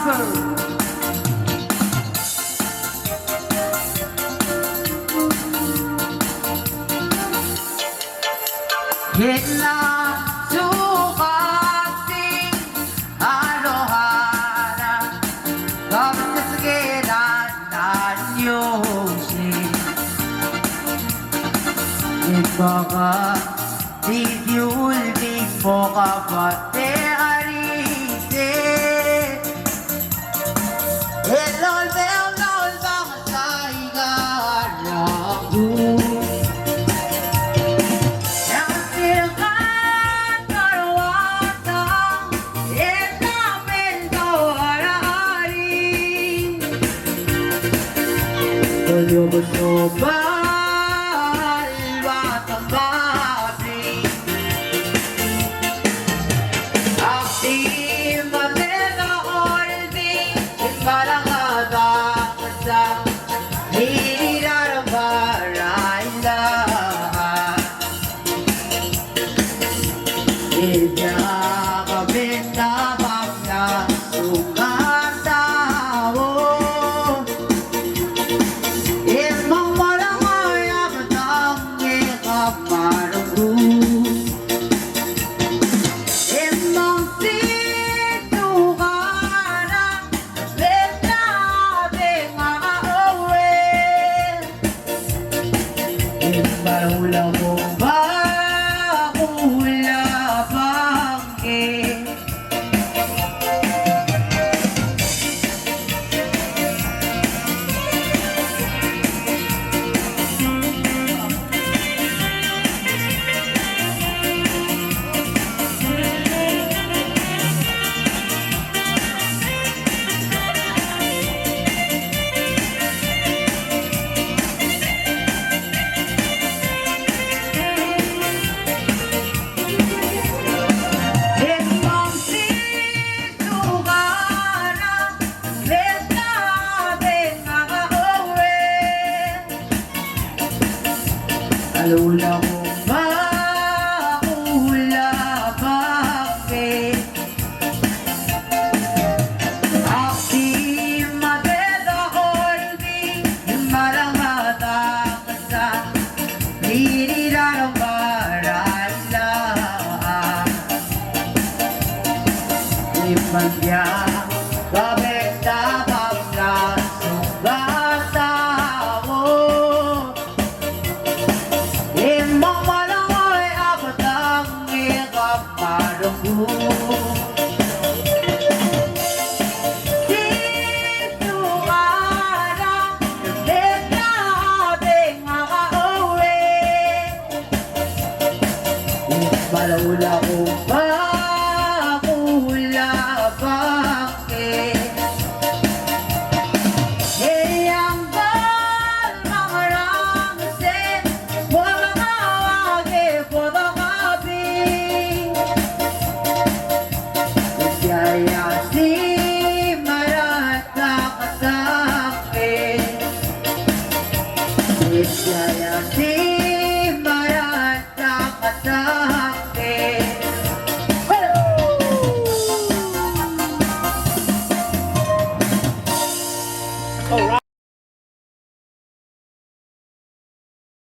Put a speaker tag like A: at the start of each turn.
A: Prosper. Hitler sukating arohana Kapaskeran nanyoshi Ipaka didyulbing mo kapate arise Elol belol baka sa igaragu Yo bersobat batang babi Akti matena olbi Parang adakasa Hirarang barayla Ida kabinda bangna Sukatawo Hula mo ba? Hula bangke Alula mo ba? Hula bangke Akti mateda olbi Marang matakasa Niridarang barala Ipandya Kabekta pagla Sugata mo Balaula ko